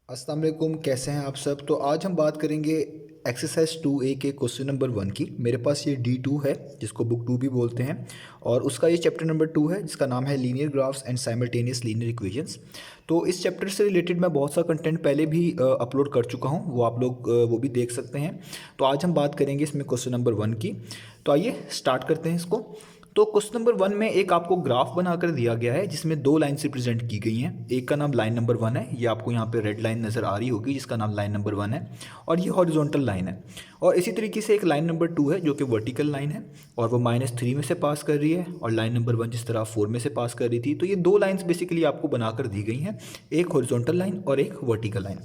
अस्सलाम वालेकुम, कैसे हैं आप सब। तो आज हम बात करेंगे एक्सरसाइज 2A के क्वेश्चन नंबर 1 की। मेरे पास ये D2 है जिसको बुक 2 भी बोलते हैं और उसका ये चैप्टर नंबर 2 है जिसका नाम है linear graphs and simultaneous linear equations. तो इस चैप्टर से रिलेटेड मैं बहुत सा कंटेंट पहले भी अपलोड कर चुका हूँ, वो आप लोग वो भी देख सकते हैं। तो आज हम बात करेंगे इसमें क्वेश्चन नंबर 1 की। तो आइए स्टार्ट करते हैं इसको। तो क्वेश्चन नंबर 1 में एक आपको ग्राफ बनाकर दिया गया है जिसमें दो लाइन्स रिप्रेजेंट की गई हैं। एक का नाम लाइन नंबर 1 है, ये आपको यहाँ पे रेड लाइन नज़र आ रही होगी जिसका नाम लाइन नंबर 1 है, और ये हॉरिजॉन्टल लाइन है। और इसी तरीके से एक लाइन नंबर 2 है जो कि वर्टिकल लाइन है और वो -3 में से पास कर रही है, और लाइन नंबर 1 जिस तरह 4 में से पास कर रही थी। तो ये दो लाइन्स बेसिकली आपको बनाकर दी गई हैं, एक हॉरिजॉन्टल लाइन और एक वर्टिकल लाइन।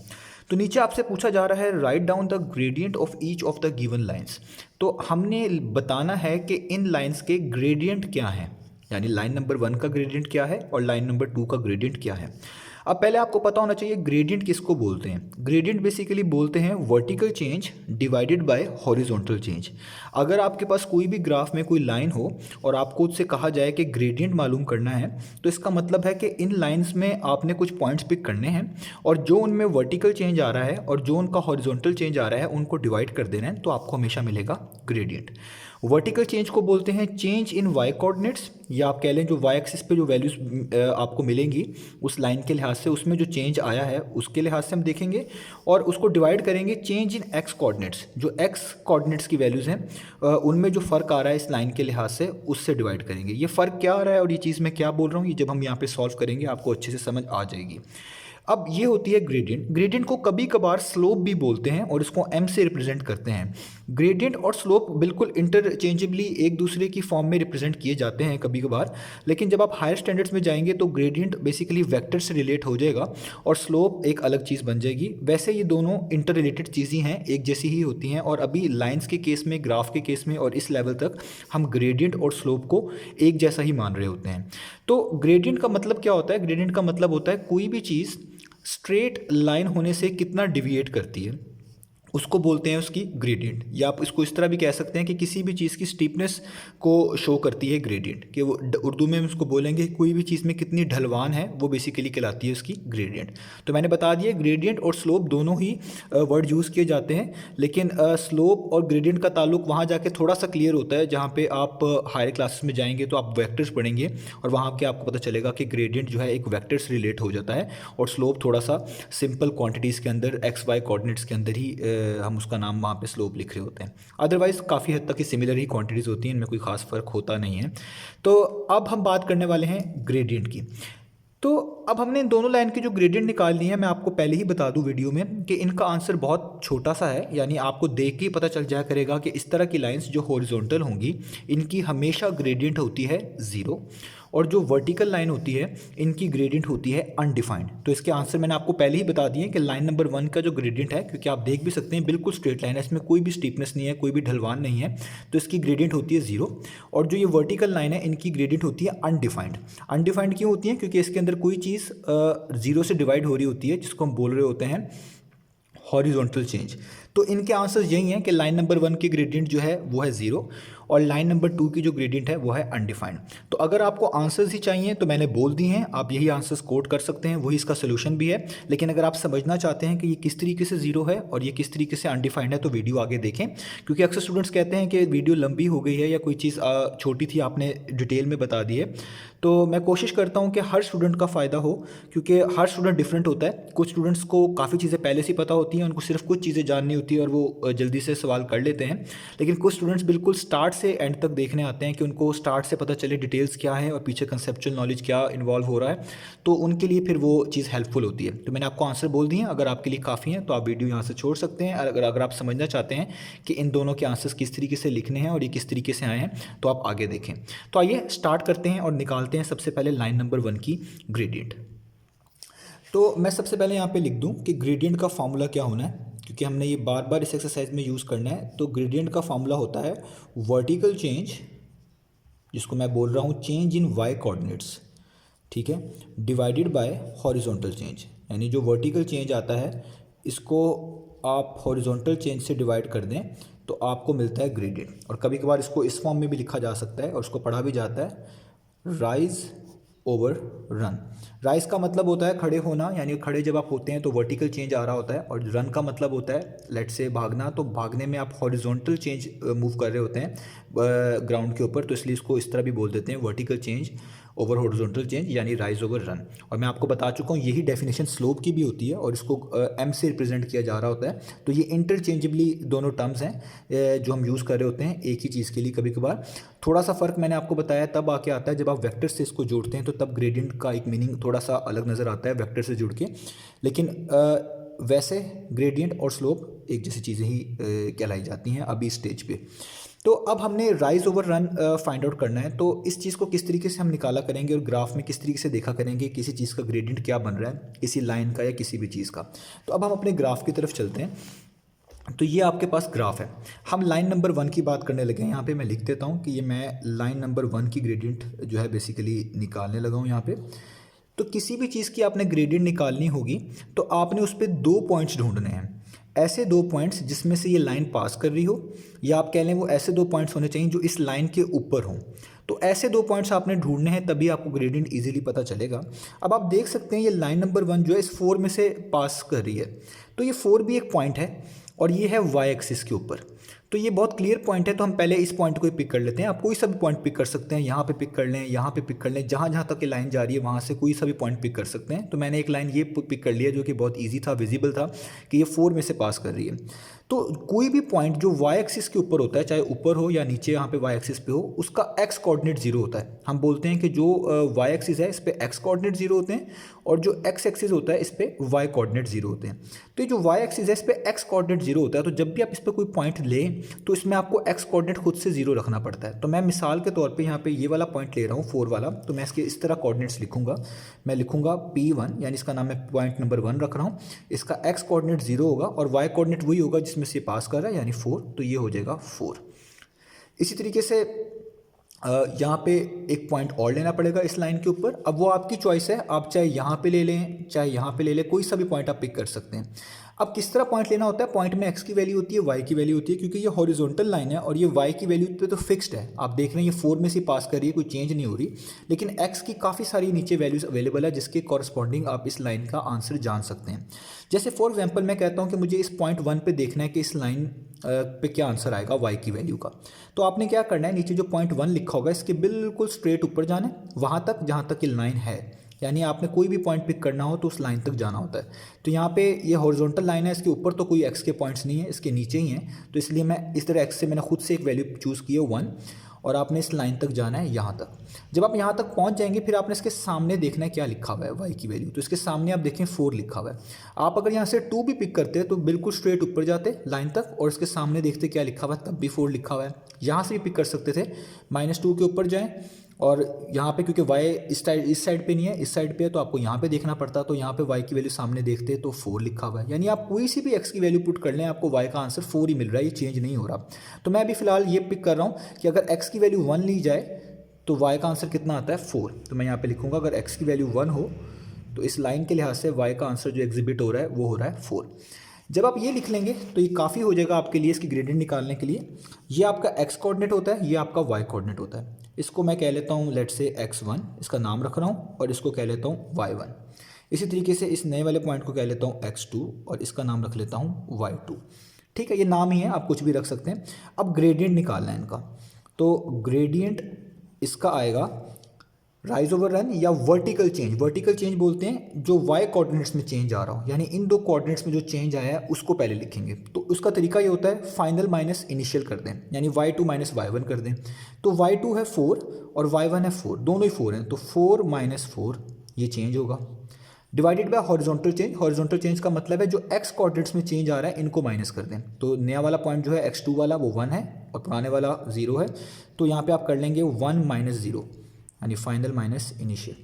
तो नीचे आपसे पूछा जा रहा है write down the gradient of each of the given lines. तो हमने बताना है कि इन लाइन्स के ग्रेडियंट क्या हैं, यानी लाइन नंबर 1 का ग्रेडियंट क्या है और लाइन नंबर 2 का ग्रेडियंट क्या है। अब पहले आपको पता होना चाहिए ग्रेडियंट किसको बोलते हैं। ग्रेडियंट बेसिकली बोलते हैं vertical change divided by horizontal change. अगर आपके पास कोई भी ग्राफ में कोई लाइन हो और आपको उससे कहा जाए कि ग्रेडियंट मालूम करना है, तो इसका मतलब है कि इन लाइंस में आपने कुछ पॉइंट्स पिक करने हैं और जो उनमें वर्टिकल चेंज आ रहा है और जो उनका हॉरिजॉन्टल चेंज आ रहा है उनको डिवाइड कर देना है, तो आपको हमेशा मिलेगा ग्रेडियंट। वर्टिकल चेंज को बोलते हैं चेंज इन वाई कोऑर्डिनेट्स, या आप कह लें जो वाई एक्सिस पे जो वैल्यूज आपको मिलेंगी उस लाइन के लिहाज से, उसमें जो चेंज आया है उसके लिहाज से हम देखेंगे और उसको डिवाइड करेंगे चेंज इन एक्स कोऑर्डिनेट्स, जो एक्स कोऑर्डिनेट्स की वैल्यूज़ हैं उनमें जो फ़र्क आ रहा है इस लाइन के लिहाज से उससे डिवाइड करेंगे। ये फ़र्क क्या आ रहा है और ये चीज़ मैं क्या बोल रहा हूँ, ये जब हम यहाँ पे सॉल्व करेंगे आपको अच्छे से समझ आ जाएगी। अब ये होती है ग्रेडियंट। ग्रेडियंट को कभी कभार स्लोप भी बोलते हैं और इसको m से रिप्रेजेंट करते हैं। ग्रेडियंट और स्लोप बिल्कुल इंटरचेंजेबली एक दूसरे की फॉर्म में रिप्रेजेंट किए जाते हैं कभी कभार, लेकिन जब आप हायर स्टैंडर्ड्स में जाएंगे तो ग्रेडियंट बेसिकली वेक्टर से रिलेट हो जाएगा और स्लोप एक अलग चीज़ बन जाएगी। वैसे ये दोनों इंटर रिलेटेड चीज़ें हैं, एक जैसी ही होती हैं, और अभी लाइंस के केस में, ग्राफ के केस में और इस लेवल तक हम ग्रेडियंट और स्लोप को एक जैसा ही मान रहे होते हैं। तो ग्रेडियंट का मतलब क्या होता है? ग्रेडियंट का मतलब होता है कोई भी चीज़ स्ट्रेट लाइन होने से कितना डिविएट करती है उसको बोलते हैं उसकी ग्रेडियंट। या आप इसको इस तरह भी कह सकते हैं कि किसी भी चीज़ की स्टीपनेस को शो करती है ग्रेडियंट, कि वो उर्दू में हम उसको बोलेंगे कोई भी चीज़ में कितनी ढलवान है वो बेसिकली कहलाती है उसकी ग्रेडियंट। तो मैंने बता दिया ग्रेडियंट और स्लोप दोनों ही वर्ड यूज़ किए जाते हैं, लेकिन स्लोप और ग्रेडियंट का ताल्लुक वहाँ जाके थोड़ा सा क्लियर होता है जहाँ पे आप हायर क्लासेस में जाएंगे तो आप वेक्टर्स पढ़ेंगे और वहाँ के आपको पता चलेगा कि ग्रेडियंट जो है एक वेक्टर से रिलेट हो जाता है और स्लोप थोड़ा सा सिंपल क्वांटिटीज़ के अंदर एक्स वाई कोऑर्डिनेट्स के अंदर ही हम उसका नाम वहाँ पे स्लोप लिख रहे होते हैं। अदरवाइज़ काफ़ी हद तक सिमिलर ही क्वांटिटीज़ होती हैं, इनमें कोई खास फ़र्क होता नहीं है। तो अब हम बात करने वाले हैं ग्रेडियंट की। तो अब हमने इन दोनों लाइन की जो ग्रेडियंट निकाल ली है, मैं आपको पहले ही बता दूं वीडियो में कि इनका आंसर बहुत छोटा सा है, यानी आपको देख के ही पता चल जाया करेगा कि इस तरह की लाइंस जो हॉरिजॉन्टल होंगी इनकी हमेशा ग्रेडियंट होती है 0, और जो वर्टिकल लाइन होती है इनकी ग्रेडियंट होती है अनडिफाइंड। तो इसके आंसर मैंने आपको पहले ही बता दिए कि लाइन नंबर 1 का जो ग्रेडियंट है, क्योंकि आप देख भी सकते हैं बिल्कुल स्ट्रेट लाइन है, इसमें कोई भी स्टीपनेस नहीं है, कोई भी ढलवान नहीं है, तो इसकी ग्रेडियंट होती है 0। और जो ये वर्टिकल लाइन है इनकी ग्रेडियंट होती है अनडिफाइंड। अनडिफाइंड क्यों होती है? क्योंकि इसके अंदर कोई चीज़ 0 से डिवाइड हो रही होती है, जिसको हम बोल रहे होते हैं हॉरिजॉन्टल चेंज। तो इनके आंसर्स यही हैं कि लाइन नंबर 1 की ग्रेडियंट जो है वो है 0 और लाइन नंबर 2 की जो ग्रेडियंट है वो है अनडिफाइंड। तो अगर आपको आंसर्स ही चाहिए तो मैंने बोल दी हैं, आप यही आंसर्स कोट कर सकते हैं, वही इसका सोल्यूशन भी है। लेकिन अगर आप समझना चाहते हैं कि ये किस तरीके से 0 है और ये किस तरीके से अनडिफाइंड है तो वीडियो आगे देखें, क्योंकि अक्सर स्टूडेंट्स कहते हैं कि वीडियो लंबी हो गई है या कोई चीज़ छोटी थी आपने डिटेल में बता दी है। तो मैं कोशिश करता हूँ कि हर स्टूडेंट का फ़ायदा हो, क्योंकि हर स्टूडेंट डिफरेंट होता है। कुछ स्टूडेंट्स को काफ़ी चीज़ें पहले से पता होती हैं, उनको सिर्फ कुछ चीज़ें जाननी होती है और वो जल्दी से सवाल कर लेते हैं। लेकिन कुछ स्टूडेंट्स बिल्कुल स्टार्ट से एंड तक देखने आते हैं कि उनको स्टार्ट से पता चले डिटेल्स क्या है और पीछे कंसेप्चुअल नॉलेज क्या इन्वॉल्व हो रहा है, तो उनके लिए फिर वो चीज़ हेल्पफुल होती है। तो मैंने आपको आंसर बोल दिए हैं, अगर आपके लिए काफ़ी हैं तो आप वीडियो यहाँ से छोड़ सकते हैं। अगर आप समझना चाहते हैं कि इन दोनों के आंसर्स किस तरीके से लिखने हैं और ये किस तरीके से आए हैं तो आप आगे देखें। तो आइए स्टार्ट करते हैं और निकालते हैं सबसे पहले लाइन नंबर 1 की ग्रेडियंट। तो मैं सबसे पहले यहाँ पे लिख दूँ कि ग्रेडियंट का फार्मूला क्या होना है, क्योंकि हमने ये बार बार इस एक्सरसाइज में यूज़ करना है। तो ग्रेडियंट का फार्मूला होता है वर्टिकल चेंज, जिसको मैं बोल रहा हूँ चेंज इन वाई कोऑर्डिनेट्स, ठीक है, डिवाइडेड बाय हॉरिजॉन्टल चेंज। यानी जो वर्टिकल चेंज आता है इसको आप हॉरिजॉन्टल चेंज से डिवाइड कर दें तो आपको मिलता है ग्रेडियंट। और कभी कभार इसको इस फॉर्म में भी लिखा जा सकता है और उसको पढ़ा भी जाता है राइज ओवर रन। राइज का मतलब होता है खड़े होना, यानी खड़े जब आप होते हैं तो वर्टिकल चेंज आ रहा होता है, और रन का मतलब होता है लेट से भागना, तो भागने में आप हॉरिजॉन्टल चेंज मूव कर रहे होते हैं ग्राउंड के ऊपर, तो इसलिए इसको इस तरह भी बोल देते हैं vertical change over horizontal change, यानी राइज ओवर रन। और मैं आपको बता चुका हूँ यही डेफिनेशन स्लोप की भी होती है, और इसको एम से रिप्रेजेंट किया जा रहा होता है। तो ये इंटरचेंजेबली दोनों टर्म्स हैं जो हम यूज़ कर रहे होते हैं एक ही चीज़ के लिए। कभी कभार थोड़ा सा फ़र्क मैंने आपको बताया तब आके आता है जब आप वेक्टर से इसको जोड़ते हैं, तो तब ग्रेडियंट का एक मीनिंग थोड़ा सा अलग नज़र आता है वेक्टर से जुड़ के, लेकिन वैसे ग्रेडियंट और स्लोप एक जैसी चीज़ें ही कहलाई जाती हैं अभी स्टेज पे। तो अब हमने rise over run find out करना है, तो इस चीज़ को किस तरीके से हम निकाला करेंगे और ग्राफ में किस तरीके से देखा करेंगे किसी चीज़ का ग्रेडियंट क्या बन रहा है, किसी लाइन का या किसी भी चीज़ का। तो अब हम अपने ग्राफ की तरफ चलते हैं। तो ये आपके पास ग्राफ है, हम लाइन नंबर 1 की बात करने लगे हैं। यहाँ पे मैं लिख देता हूँ कि ये मैं लाइन नंबर 1 की ग्रेडियंट जो है बेसिकली निकालने लगा हूँ यहाँ पे। तो किसी भी चीज़ की आपने ग्रेडियंट निकालनी होगी तो आपने उस पर 2 पॉइंट्स ढूंढने हैं, ऐसे 2 पॉइंट्स जिसमें से ये लाइन पास कर रही हो, या आप कह लें वो ऐसे 2 पॉइंट्स होने चाहिए जो इस लाइन के ऊपर हों। तो ऐसे 2 पॉइंट्स आपने ढूंढने हैं, तभी आपको ग्रेडियंट इजीली पता चलेगा। अब आप देख सकते हैं ये लाइन नंबर 1 जो है इस 4 में से पास कर रही है, तो ये 4 भी एक पॉइंट है और ये है वाई एक्सिस के ऊपर। तो ये बहुत क्लियर पॉइंट है, तो हम पहले इस पॉइंट को ही पिक कर लेते हैं। आप कोई सा भी पॉइंट पिक कर सकते हैं, यहाँ पे पिक कर लें, यहाँ पे पिक कर लें, जहाँ जहाँ तक ये लाइन जा रही है वहाँ से कोई सा भी पॉइंट पिक कर सकते हैं। तो मैंने एक लाइन ये पिक कर लिया जो कि बहुत ईजी था, विजिबल था कि ये 4 में से पास कर रही है। तो कोई भी पॉइंट जो वाई एक्सिस के ऊपर होता है, चाहे ऊपर हो या नीचे यहाँ पे वाई एक्सिस पे हो, उसका एक्स कोऑर्डिनेट 0 होता है। हम बोलते हैं कि जो वाई एक्सिस है इस पे एक्स कोऑर्डिनेट 0 होते हैं, और जो एक्स एक्सिस होता है इस पे वाई कोऑर्डिनेट 0 होते हैं। तो ये जो वाई एक्सिस है इस पे एक्स कोऑर्डिनेट 0 होता है, तो जब भी आप इस पे कोई पॉइंट लें तो इसमें आपको एक्स कोऑर्डिनेट खुद से 0 रखना पड़ता है। तो मैं मिसाल के तौर पे यहाँ पे ये वाला पॉइंट ले रहा हूँ 4 वाला, तो मैं इसके इस तरह कोऑर्डिनेट्स लिखूंगा। मैं लिखूंगा P1, यानी इसका नाम मैं पॉइंट नंबर 1 रख रहा हूँ। इसका एक्स कोऑर्डिनेट 0 होगा और वाई कोऑर्डिनेट वही होगा जिसमें से पास कर रहा है, यानी 4, तो ये हो जाएगा 4। इसी तरीके से यहाँ पे एक पॉइंट और लेना पड़ेगा इस लाइन के ऊपर। अब वो आपकी चॉइस है, आप चाहे यहाँ पे ले लें चाहे यहाँ पे ले लें, कोई सा भी पॉइंट आप पिक कर सकते हैं। अब किस तरह पॉइंट लेना होता है, पॉइंट में एक्स की वैल्यू होती है, वाई की वैल्यू होती है, क्योंकि ये हॉरिजॉन्टल लाइन है और ये वाई की वैल्यू पे तो फिक्स्ड है। आप देख रहे हैं ये 4 में से पास कर रही है, कोई चेंज नहीं हो रही, लेकिन एक्स की काफ़ी सारी नीचे वैल्यूज अवेलेबल है जिसके कॉरस्पॉन्डिंग आप इस लाइन का आंसर जान सकते हैं। जैसे फॉर एग्जाम्पल मैं कहता हूँ कि मुझे इस पॉइंट 1 पे देखना है कि इस लाइन पे क्या आंसर आएगा वाई की वैल्यू का। तो आपने क्या करना है, नीचे जो पॉइंट 1 लिखा होगा इसके बिल्कुल स्ट्रेट ऊपर जाना है, वहाँ तक जहाँ तक ये लाइन है, यानी आपने कोई भी पॉइंट पिक करना हो तो उस लाइन तक जाना होता है। तो यहाँ पे ये हॉरिजॉन्टल लाइन है, इसके ऊपर तो कोई एक्स के पॉइंट्स नहीं है, इसके नीचे ही हैं, तो इसलिए मैं इस तरह एक्स से मैंने खुद से एक वैल्यू चूज़ की है 1, और आपने इस लाइन तक जाना है यहाँ तक। जब आप यहाँ तक पहुँच जाएंगे फिर आपने इसके सामने देखना है क्या लिखा हुआ है वाई की वैल्यू। तो इसके सामने आप देखें 4 लिखा हुआ है। आप अगर यहाँ से 2 भी पिक करते हैं तो बिल्कुल स्ट्रेट ऊपर जाते लाइन तक और इसके सामने देखते क्या लिखा हुआ है, तब भी 4 लिखा हुआ है। यहाँ से भी पिक कर सकते थे, -2 के ऊपर जाएँ, और यहाँ पे क्योंकि y इस साइड पे नहीं है, इस साइड पे है, तो आपको यहाँ पे देखना पड़ता, तो यहाँ पे y की वैल्यू सामने देखते तो 4 लिखा हुआ है। यानी आप कोई सी भी x की वैल्यू पुट कर लें आपको y का आंसर 4 ही मिल रहा है, ये चेंज नहीं हो रहा। तो मैं अभी फिलहाल ये पिक कर रहा हूँ कि अगर x की वैल्यू 1 ली जाए तो y का आंसर कितना आता है 4। तो मैं यहाँ पर लिखूँगा अगर x की वैल्यू 1 हो तो इस लाइन के लिहाज से y का आंसर जो एग्जिबिट हो रहा है वो हो रहा है 4। जब आप ये लिख लेंगे तो ये काफ़ी हो जाएगा आपके लिए इसकी ग्रेडियंट निकालने के लिए। ये आपका x कोऑर्डिनेट होता है, ये आपका y कोऑर्डिनेट होता है। इसको मैं कह लेता हूँ लेट से x1, इसका नाम रख रहा हूँ, और इसको कह लेता हूँ y1। इसी तरीके से इस नए वाले पॉइंट को कह लेता हूँ x2 और इसका नाम रख लेता हूँ y2। ठीक है, ये नाम ही है, आप कुछ भी रख सकते हैं। अब ग्रेडियंट निकालना है इनका, तो ग्रेडियंट इसका आएगा राइज ओवर रन या वर्टिकल चेंज। वर्टिकल चेंज बोलते हैं जो वाई कोऑर्डिनेट्स में चेंज आ रहा हो, यानी इन 2 कोऑर्डिनेट्स में जो चेंज आया है उसको पहले लिखेंगे। तो उसका तरीका ये होता है फाइनल माइनस इनिशियल कर दें, यानी y2 माइनस y1 कर दें। तो y2 है 4 और y1 है 4, दोनों ही 4 हैं, तो 4 माइनस 4 ये चेंज होगा, divided by horizontal change. Horizontal change का मतलब है जो x कोऑर्डिनेट्स में चेंज आ रहा है इनको माइनस कर दें। तो नया वाला पॉइंट जो है x2 वाला वो 1 है और पुराने वाला 0 है, तो यहाँ पे आप कर लेंगे 1 माइनस 0, यानी फाइनल माइनस इनिशियल।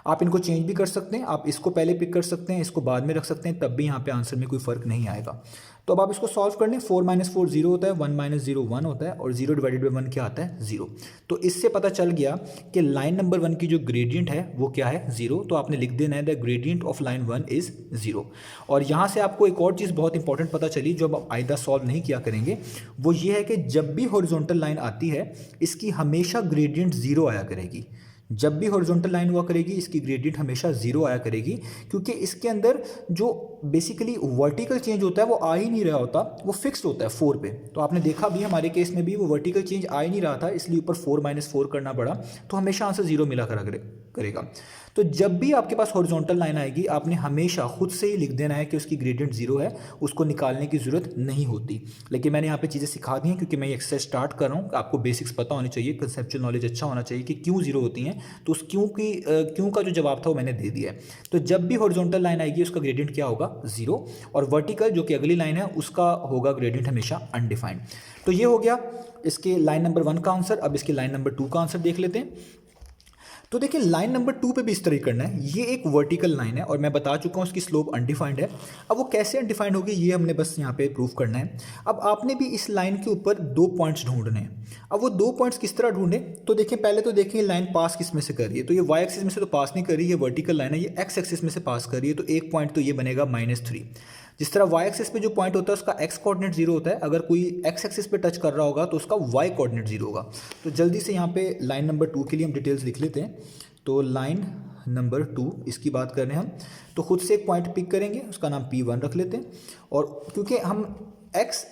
आप इनको चेंज भी कर सकते हैं, आप इसको पहले पिक कर सकते हैं, इसको बाद में रख सकते हैं, तब भी यहाँ पे आंसर में कोई फर्क नहीं आएगा। तो अब आप इसको सॉल्व कर लें, 4 माइनस 4 0 होता है, 1 माइनस 0 1 होता है, और 0 डिवाइडेड बाई 1 क्या आता है 0। तो इससे पता चल गया कि लाइन नंबर 1 की जो ग्रेडियंट है वो क्या है 0। तो आपने लिख देना है the gradient of line 1 is 0। और यहाँ से आपको एक और चीज़ बहुत इंपॉर्टेंट पता चली जो अब आइंदा सॉल्व नहीं किया करेंगे, वो ये है कि जब भी हॉरिजॉन्टल लाइन आती है इसकी हमेशा ग्रेडियंट 0 आया करेगी। जब भी हॉरिजॉन्टल लाइन हुआ करेगी इसकी ग्रेडियंट हमेशा जीरो आया करेगी, क्योंकि इसके अंदर जो बेसिकली वर्टिकल चेंज होता है वो आ ही नहीं रहा होता, वो फिक्स्ड होता है 4 पे। तो आपने देखा भी हमारे केस में भी वो वर्टिकल चेंज आ ही नहीं रहा था, इसलिए ऊपर 4 - 4 करना पड़ा, तो हमेशा आंसर जीरो मिला करेगा। तो जब भी आपके पास हॉरिजॉन्टल लाइन आएगी आपने हमेशा खुद से ही लिख देना है कि उसकी ग्रेडियंट जीरो है, उसको निकालने की ज़रूरत नहीं होती। लेकिन मैंने यहाँ पे चीज़ें सिखा दी हैं क्योंकि मैं ये एक्सरसाइज स्टार्ट कर रहा हूँ, आपको बेसिक्स पता होनी चाहिए, कंसेप्चुअल नॉलेज अच्छा होना चाहिए कि क्यों जीरो होती हैं। तो उस क्यों का जो जवाब था वो मैंने दे दिया है। तो जब भी हॉरिजॉन्टल लाइन आएगी उसका ग्रेडियंट क्या होगा, जीरो, और वर्टिकल जो कि अगली लाइन है उसका होगा ग्रेडियंट हमेशा अनडिफाइंड। तो ये हो गया इसके लाइन नंबर 1 का आंसर। अब इसके लाइन नंबर 2 का आंसर देख लेते हैं। तो देखिए लाइन नंबर 2 पे भी इस तरह ही करना है। ये एक वर्टिकल लाइन है और मैं बता चुका हूँ उसकी स्लोप अनडिफाइंड है। अब वो कैसे अनडिफाइंड होगी ये हमने बस यहाँ पे प्रूव करना है। अब आपने भी इस लाइन के ऊपर 2 पॉइंट्स ढूंढने हैं। अब वो 2 पॉइंट्स किस तरह ढूंढे, तो देखिए पहले तो देखिए लाइन पास किस में से कर रही है, तो ये वाई एक्सिस में से तो पास नहीं कर रही है, वर्टिकल लाइन है, ये एक्स एक्सिस में से पास कर रही है, तो एक पॉइंट तो ये बनेगा -3। जिस तरह वाई एक्सिस पे जो पॉइंट होता है उसका एक्स कोऑर्डिनेट जीरो होता है, अगर कोई एक्स एक्सिस पे टच कर रहा होगा तो उसका वाई कोऑर्डिनेट जीरो होगा। तो जल्दी से यहाँ पे लाइन नंबर 2 के लिए हम डिटेल्स लिख लेते हैं। तो लाइन नंबर 2 इसकी बात कर रहे हैं हम, तो खुद से एक पॉइंट पिक करेंगे, उसका नाम P1 रख लेते हैं। और क्योंकि हम एक्स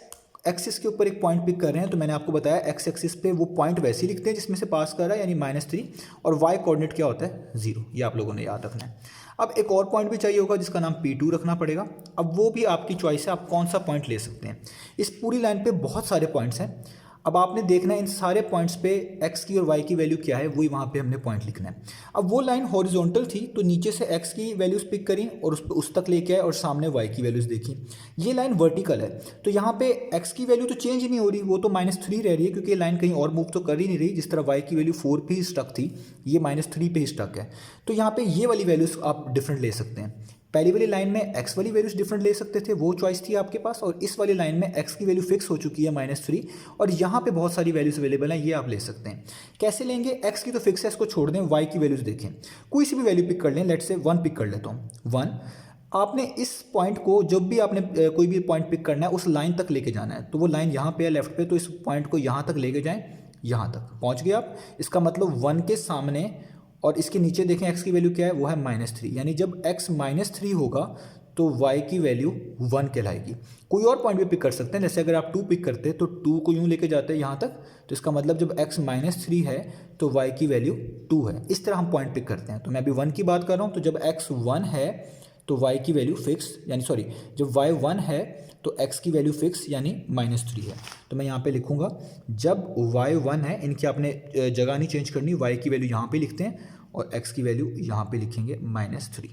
एक्सिस के ऊपर एक पॉइंट पिक कर रहे हैं तो मैंने आपको बताया एक्स एक्सिस पे वो पॉइंट वैसे ही लिखते हैं जिसमें से पास कर रहा है, यानी -3, और वाई कोऑर्डिनेट क्या होता है, जीरो। ये आप लोगों ने याद रखना है। अब एक और पॉइंट भी चाहिए होगा जिसका नाम P2 रखना पड़ेगा। अब वो भी आपकी चॉइस है, आप कौन सा पॉइंट ले सकते हैं। इस पूरी लाइन पे बहुत सारे पॉइंट्स हैं। अब आपने देखना है इन सारे पॉइंट्स पे x की और y की वैल्यू क्या है, वही वहाँ पे हमने पॉइंट लिखना है। अब वो लाइन हॉरिजॉन्टल थी तो नीचे से x की वैल्यूज़ पिक करी और उस तक लेके आए और सामने y की वैल्यूज़ देखी। ये लाइन वर्टिकल है तो यहाँ पे x की वैल्यू तो चेंज ही नहीं हो रही, वो तो -3 रह रही है क्योंकि ये लाइन कहीं और मूव तो कर ही नहीं रही। जिस तरह y की वैल्यू 4 पे ही स्टक थी, ये -3 पे ही स्टक है। तो यहाँ पे ये वाली वैल्यूज़ आप डिफरेंट ले सकते हैं। पहली वाली लाइन में x वाली वैल्यूज डिफरेंट ले सकते थे, वो चॉइस थी आपके पास, और इस वाली लाइन में x की वैल्यू फिक्स हो चुकी है -3 और यहाँ पे बहुत सारी वैल्यूज अवेलेबल हैं, ये आप ले सकते हैं। कैसे लेंगे, x की तो फिक्स है, इसको छोड़ दें, y की वैल्यूज देखें, कोई सी भी वैल्यू पिक कर लें, लेट्स से 1 पिक कर लेता हूँ। 1 आपने इस पॉइंट को, जब भी आपने कोई भी पॉइंट पिक करना है उस लाइन तक लेके जाना है। तो वो लाइन यहाँ पे है लेफ्ट पे, तो इस पॉइंट को यहाँ तक लेके जाएं, यहाँ तक पहुँच गए आप। इसका मतलब 1 के सामने और इसके नीचे देखें x की वैल्यू क्या है, वो है -3, यानी जब x -3 होगा तो y की वैल्यू 1 कहलाएगी। कोई और पॉइंट भी पिक कर सकते हैं, जैसे अगर आप 2 पिक करते हैं तो 2 को यूँ लेके जाते हैं यहाँ तक, तो इसका मतलब जब x -3 है तो y की वैल्यू 2 है। इस तरह हम पॉइंट पिक करते हैं। तो मैं अभी 1 की बात कर रहा हूँ, तो जब x 1 है तो y की वैल्यू फिक्स, यानी सॉरी जब y 1 है तो x की वैल्यू फिक्स यानी -3 है। तो मैं यहाँ पे लिखूँगा जब y 1 है, इनकी आपने जगह नहीं चेंज करनी, y की वैल्यू यहाँ पे लिखते हैं और x की वैल्यू यहाँ पे लिखेंगे -3।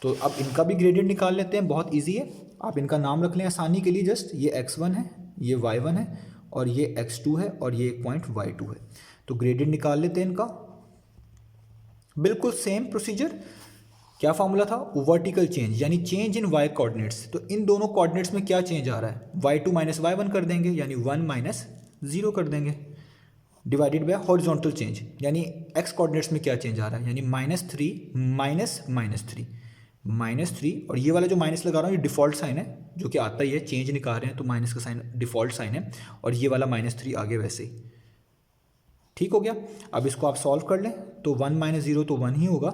तो अब इनका भी ग्रेडियंट निकाल लेते हैं, बहुत इजी है। आप इनका नाम रख लें आसानी के लिए, जस्ट ये x1 है, ये y1 है और ये x2 है और ये एक पॉइंट y2 है। तो ग्रेडियंट निकाल लेते हैं इनका, बिल्कुल सेम प्रोसीजर। क्या फार्मूला था, वर्टिकल चेंज यानी चेंज इन y कोऑर्डिनेट्स। तो इन दोनों कोऑर्डिनेट्स में क्या चेंज आ रहा है, y2 - y1 कर देंगे, यानी 1 - 0 कर देंगे, डिवाइडेड बाय हॉरिजॉन्टल चेंज, यानी x कोऑर्डिनेट्स में क्या चेंज आ रहा है, यानी -3 -3 और ये वाला जो माइनस लगा रहा हूँ ये डिफ़ॉल्ट साइन है, जो कि आता ही है, चेंज निकाल रहे हैं तो माइनस का साइन डिफ़ॉल्ट साइन है, और ये वाला -3 आगे वैसे ही। ठीक हो गया। अब इसको आप सॉल्व कर लें तो 1 - 0 तो 1 ही होगा,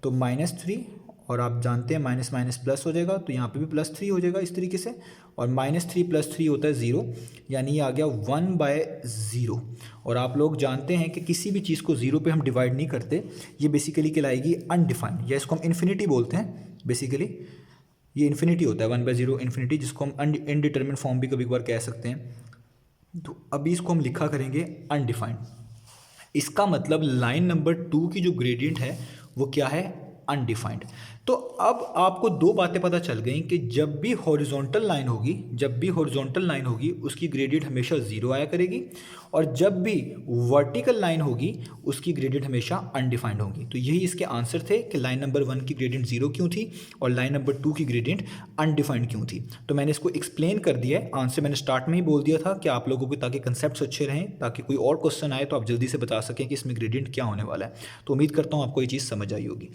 तो -3, और आप जानते हैं माइनस माइनस प्लस हो जाएगा, तो यहाँ पे भी +3 हो जाएगा इस तरीके से, और -3 + 3 होता है 0, यानी ये आ गया 1/0। और आप लोग जानते हैं कि किसी भी चीज़ को 0 पे हम डिवाइड नहीं करते, ये बेसिकली कहलाएगी अनडिफाइंड, या इसको हम इन्फिनिटी बोलते हैं। बेसिकली ये इन्फिनिटी होता है, 1/0 इन्फिनिटी, जिसको हम इनडिटर्मिनेट फॉर्म भी कभी कभार कह सकते हैं। तो अभी इसको हम लिखा करेंगे अनडिफाइंड। इसका मतलब लाइन नंबर 2 की जो ग्रेडियंट है वो क्या है, अनडिफाइंड। तो अब आपको दो बातें पता चल गई कि जब भी हॉरिजॉन्टल लाइन होगी उसकी ग्रेडियंट हमेशा 0 आया करेगी, और जब भी वर्टिकल लाइन होगी उसकी ग्रेडियंट हमेशा अनडिफाइंड होगी। तो यही इसके आंसर थे कि लाइन नंबर 1 की ग्रेडियंट 0 क्यों थी और लाइन नंबर 2 की ग्रेडियंट अनडिफाइंड क्यों थी। तो मैंने इसको एक्सप्लेन कर दिया है, आंसर मैंने स्टार्ट में ही बोल दिया था कि आप लोगों को ताकि कंसेप्ट अच्छे रहें, ताकि कोई और क्वेश्चन आए तो आप जल्दी से बता सकें कि इसमें ग्रेडियंट क्या होने वाला है। तो उम्मीद करता हूँ आपको ये चीज़ समझ आई होगी।